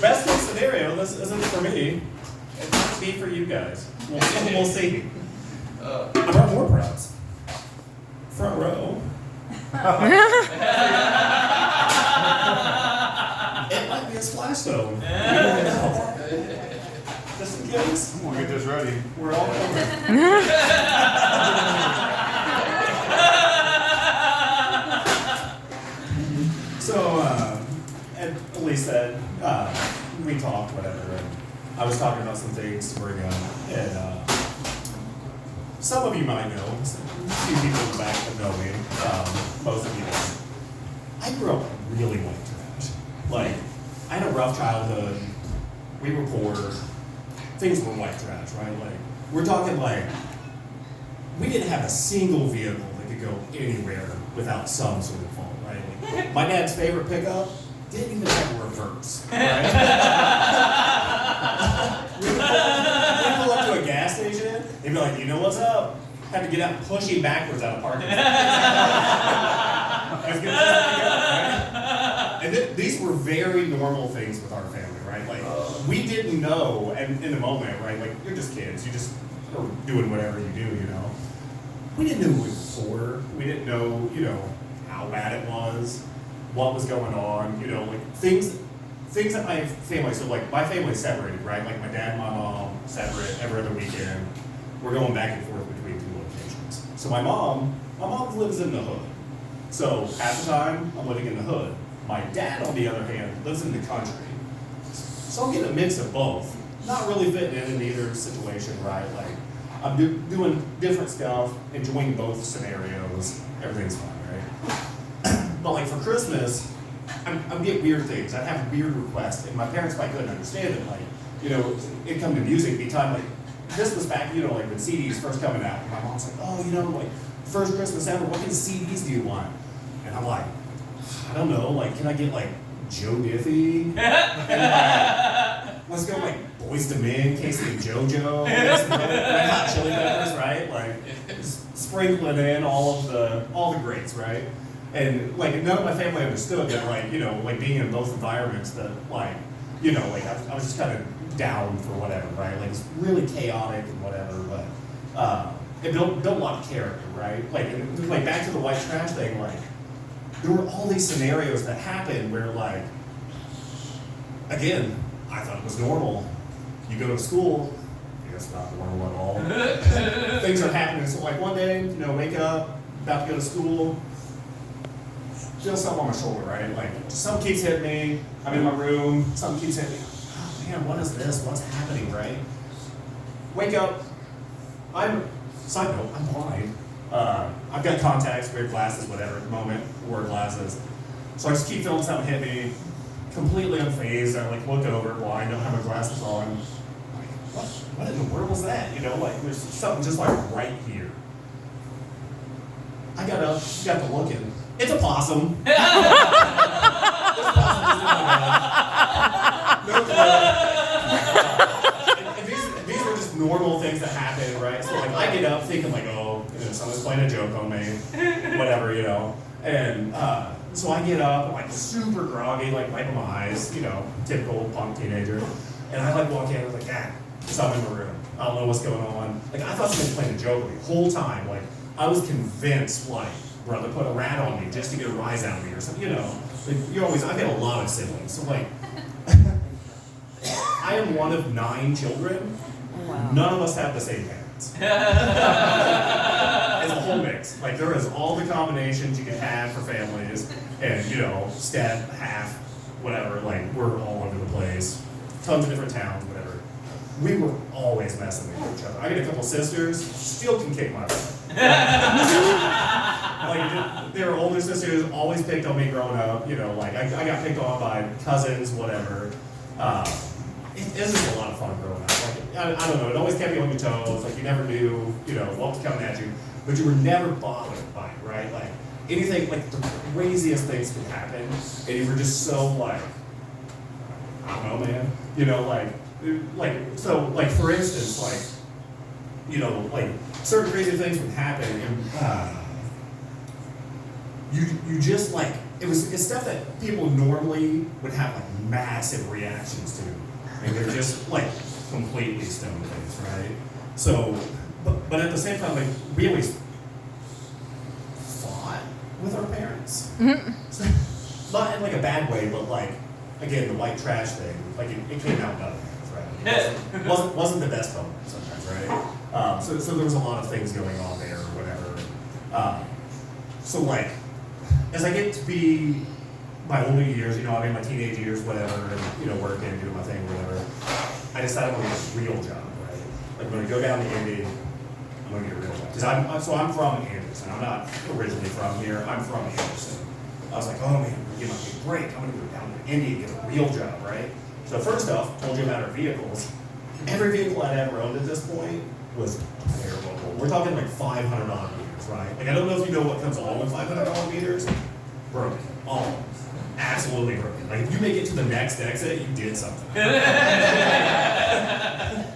best case scenario, this isn't for me. It might be for you guys. We'll see. I brought more props. Front row. It might be a splash zone. Just in case. I'm gonna get this ready. We're all covered. So, and Elise said, we talked, whatever, and I was talking about some things to bring up, and some of you might know, a few people in the back that know me, most of you don't. I grew up really white trash. Like, I had a rough childhood, we were poor, things were white trash, right? Like, we're talking like, we didn't have a single vehicle that could go anywhere without some sort of fault, right? Like, my dad's favorite pickup didn't even have a reverse, right? We'd pull up to a gas station, they'd be like, you know what's up? Had to get out and push him backwards out of parking. As good as that go, right? And these were very normal things with our family, right? Like, we didn't know, and in the moment, right? Like, you're just kids, you just are doing whatever you do, you know? We didn't know who we were for. We didn't know, you know, how bad it was, what was going on, you know, like things that my family, so like my family's separated, right? Like my dad and my mom separate every other weekend. We're going back and forth between two locations. So my mom lives in the hood. So half the time I'm living in the hood. My dad, on the other hand, lives in the country. So I'm getting a mix of both. Not really fitting in either situation, right? Like I'm doing different stuff, enjoying both scenarios. Everything's fine, right? But like for Christmas, I'm getting weird things. I'd have weird requests, and my parents probably couldn't understand it. Like, you know, it'd come to music, be time like this was back, you know, like when CDs first coming out. And my mom's like, oh, you know, like first Christmas ever, what kind of CDs do you want? And I'm like, I don't know, like can I get like Joe Diffie? And like, let's go like Boyz II Men, Casey and JoJo, Red Hot Chili Peppers, right? Like sprinkling in all the greats, right? And like none of my family understood that, like, you know, like being in both environments that like, you know, like I was just kind of down for whatever, right? Like it's really chaotic and whatever, but it built a lot of character, right? Like back to the white trash thing, like there were all these scenarios that happened where like, again, I thought it was normal. You go to school, it's not normal at all. Things are happening. So like one day, you know, wake up, about to go to school, feel something on my shoulder, right? Like something keeps hitting me. I'm in my room, something keeps hitting me. Oh man, what is this? What's happening, right? Wake up. Side note, I'm blind. I've got contacts, wear glasses, whatever at the moment, wore glasses. So I just keep feeling something hit me, completely unfazed. I like look over, blind, don't have my glasses on. Like, what in the world was that? You know, like there's something just like right here. I got up, got to looking. It's a possum. This possum is in my bed. No clue. And these were just normal things that happen, right? So like I get up thinking like, oh, you know, someone's playing a joke on me, whatever, you know. And so I get up, I'm like super groggy, like wiping my eyes, you know, typical punk teenager. And I like walk in, I was like, something in the room. I don't know what's going on. Like I thought someone was playing a joke on me the whole time. Like I was convinced, like, brother put a rat on me just to get a rise out of me or something, you know. Like, I've got a lot of siblings, so like, I am one of 9 children. Wow. None of us have the same parents. It's a whole mix. Like there is all the combinations you can have for families, and you know, step, half, whatever. Like we're all over the place, tons of different towns, whatever. We were always messing with each other. I got a couple sisters, still can kick my butt. Like their older sisters always picked on me growing up. You know, like I got picked on by cousins, whatever. It was just a lot of fun growing up. Like I don't know, it always kept you on your toes. Like you never knew, you know, what was coming at you, but you were never bothered by it, right? Like anything, like the craziest things could happen, and you were just so like, I don't know, man. You know, so like for instance, like, you know, like certain crazy things would happen, and you just like it's stuff that people normally would have like massive reactions to. And they're just like completely stone-faced, right? So, but at the same time, like we always fought with our parents. So, not in like a bad way, but like, again, the white trash thing, like it came out better, right? It wasn't the best moment sometimes, right? So there was a lot of things going on there or whatever. So like, as I get to be my older years, you know, I mean my teenage years, whatever, and you know, working, doing my thing, whatever, I decided I'm gonna get a real job, right? Like I'm gonna go down to Indy, I'm gonna get a real job. Because I'm from Anderson. I'm not originally from here. I'm from Anderson. I was like, oh man, you know, great. I'm gonna go down to Indy and get a real job, right? So first off, told you about our vehicles. Every vehicle I'd ever owned at this point was terrible. We're talking like $500 meters, right? Like I don't know if you know what comes along with $500 meters. Broken. All of them. Absolutely broken. Like if you make it to the next exit, you did something.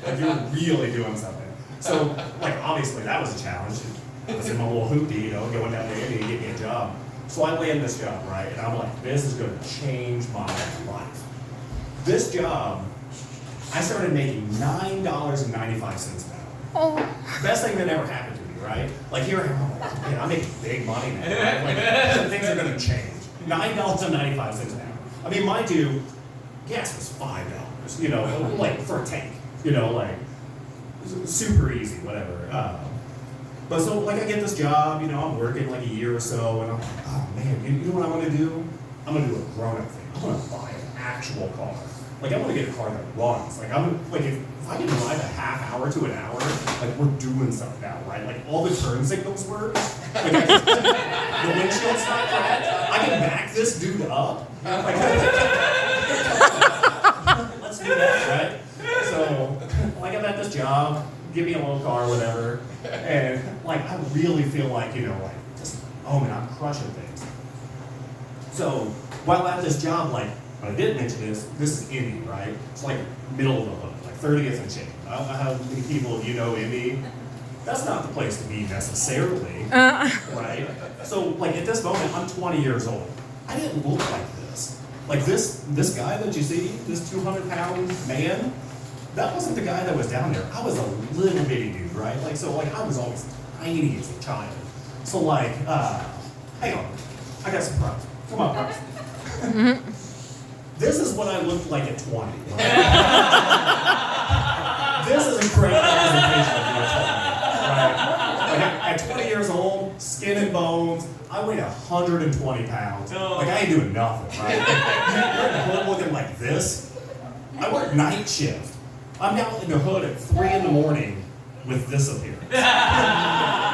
Like you're really doing something. So like obviously that was a challenge. I was in my little hoopty, you know, going down to Indy and getting me a job. So I land this job, right? And I'm like, this is gonna change my life. This job, I started making $9.95 an hour. Oh. Best thing that ever happened to me, right? Like here I am, like, man, I'm making big money now, right? Like things are gonna change. $9.95 an hour. I mean, mind you, gas was $5, you know, like for a tank, you know, like super easy, whatever. But so like I get this job, you know, I'm working like a year or so, and I'm like, oh man, you know what I want to do? I'm gonna do a grown-up thing. I want to buy an actual car. Like I want to get a car that runs. Like like if I can drive a half hour to an hour, like we're doing something now, right? Like all the turn signals work. Like the windshield's not cracked. I can back this dude up. Like, let's do that, right? So like I'm at this job, give me a little car, whatever, and like I really feel like, you know, like just, oh man, I'm crushing things. So while at this job, like, but I didn't mention this is Indy, right? It's like middle of the hood, like 30th and change. I don't know how many people you know Indy. That's not the place to be necessarily, right? So like at this moment, I'm 20 years old. I didn't look like this. Like this guy that you see, this 200-pound man, that wasn't the guy that was down there. I was a little bitty dude, right? Like so like I was always tiny as a child. So like, hang on, I got some props. Come on, props. This is what I looked like at 20. Right? This is a great representation of what I'm talking about, right? Like at 20 years old, skin and bones, I weighed 120 pounds. Like I ain't doing nothing, right? Like, you're in the hood looking like this. I work night shift. I'm down in the hood at 3 in the morning with this appearance. You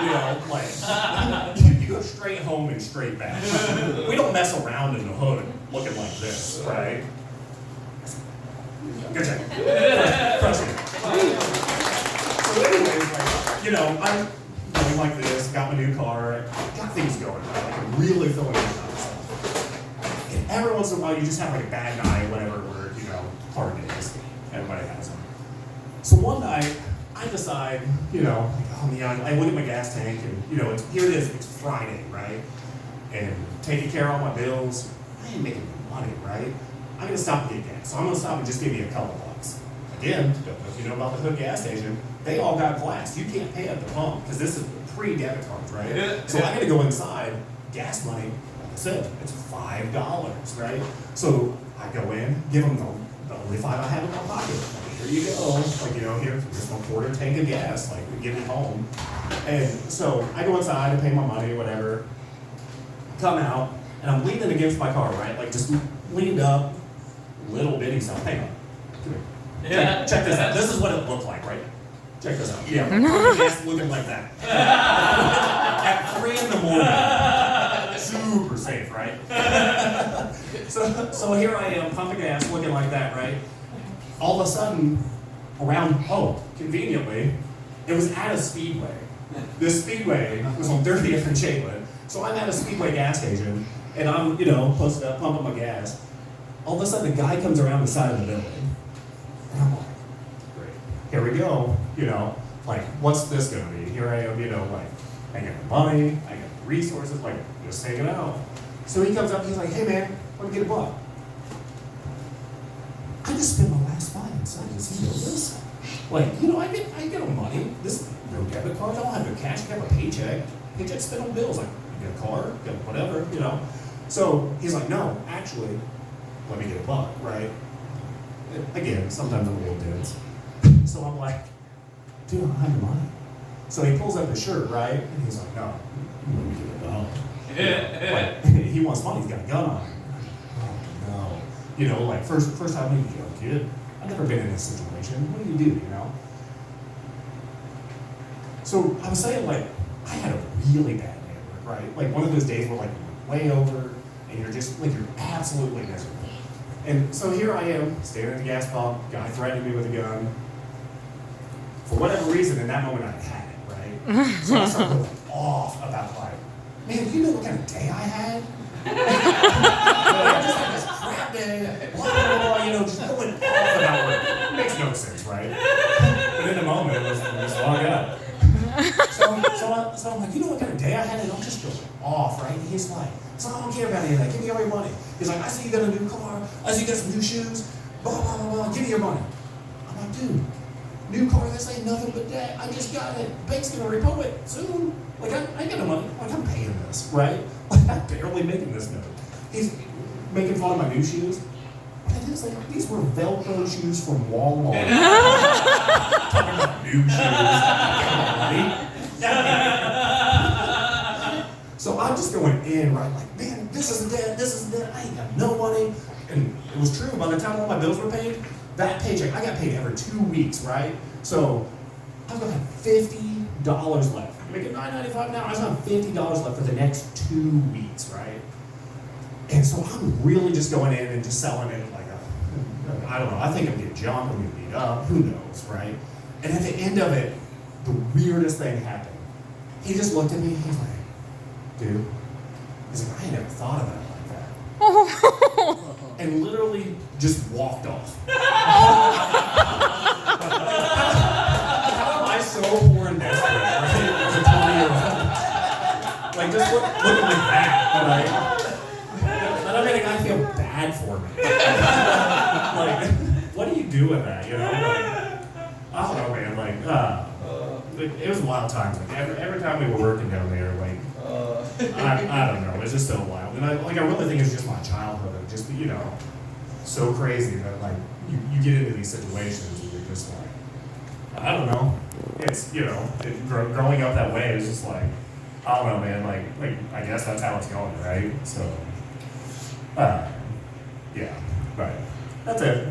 know, like you go straight home and straight back. We don't mess around in the hood looking like this, right? Good job. Crushing it. So anyways, like, you know, I'm going like this, got my new car, got things going, right? Like I'm really feeling good about myself. And every once in a while you just have like a bad night, whatever, where, you know, hard days. Everybody has them. So one night, I decide, you know, like, oh man, I look at my gas tank and, you know, here it is, it's Friday, right? And taking care of all my bills, I ain't making money, right? I'm gonna stop and get gas. So I'm gonna stop and just give me a couple bucks. Again, don't know if you know about the hood gas station, they all got glass. You can't pay at the pump because this is pre-debit cards, right? So I'm gonna go inside, gas money, like I said, it's $5, right? So I go in, give them the only $5 I have in my pocket. Here you go, like, you know, here's one quarter tank of gas, like, get me home. And so I go inside and pay my money, whatever, come out, and I'm leaning against my car, right? Like, just leaned up, little bitty self. Hang on, come here. Yeah. Check this out. This is what it looked like, right? Check this out. Yeah, gas looking like that. At 3 in the morning. Super safe, right? So here I am, pumping gas, looking like that, right? All of a sudden, conveniently, it was at a Speedway. This Speedway was on 30th and Chamberlain. So I'm at a Speedway gas station, and I'm, you know, posted up, pumping my gas. All of a sudden, a guy comes around the side of the building. And I'm like, great, here we go. You know, like, what's this gonna be? Here I am, you know, like, I got the money, I got the resources, like, just hanging out. So he comes up, he's like, hey man, let me get a buck. I just spent my last 5 inside. Does he know this? Like, I get no money. This no debit cards. I don't have no cash. I have a paycheck. Paycheck spent on bills. Like, you get a car, get whatever, So he's like, no, actually, let me get a buck, right? Again, sometimes I'm a little dense. So I'm like, dude, I don't have the money. So he pulls up his shirt, right? And he's like, no, let me get a buck. Like, he wants money. He's got a gun on him. Oh no. Like first time you go, kid. I've never been in this situation. What do you do? So I was saying, like, I had a really bad day, right? Like one of those days where like you're way over and you're just like you're absolutely miserable. And so here I am, standing at the gas pump, guy threatening me with a gun. For whatever reason, in that moment I had it, right? So I started going off about like, man, do you know what kind of day I had? I just had this crap day, blah, blah, blah, just going off about work. It makes no sense, right? But in the moment, it was all good. So I'm like, you know what kind of day I had? And I'm just going off, right? And he's like, so I don't care about any of that. Give me all your money. He's like, I see you got a new car. I see you got some new shoes. Blah, blah, blah, blah. Give me your money. I'm like, dude, new car, this ain't nothing but debt. I just got it. Bank's gonna repo it soon. Like, I ain't got no money. Like, I'm paying this, right? Like, I'm barely making this note. He's making fun of my new shoes. But it is like, these were Velcro shoes from Walmart. Talking about new shoes. So I'm just going in, right? Like, man, this is debt. I ain't got no money. And it was true. By the time all my bills were paid, that paycheck, I got paid every 2 weeks, right? So I was gonna have $50 left. I'm making $9.95 now. I was gonna have $50 left for the next 2 weeks, right? And so I'm really just going in and just selling it like I don't know. I think I'm getting jumped. I'm getting beat up. Who knows, right? And at the end of it, the weirdest thing happened. He just looked at me. He's like, dude. He's like, I ain't never thought about it like that. And literally just walked off. How am I so poor and desperate, right? As a 20-year-old. Like, just look at me back, right? And I made a guy feel bad for me. Like, what do you do with that, Like, I don't know, man. Like, it was wild times. Like, every time we were working down there, like, I don't know. It's just so wild. And I really think it's just my childhood of just, so crazy that, like, you get into these situations and you're just like, I don't know. It's, growing up that way is just like, I don't know, man. Like, I guess that's how it's going, right? So, yeah. Right. That's it.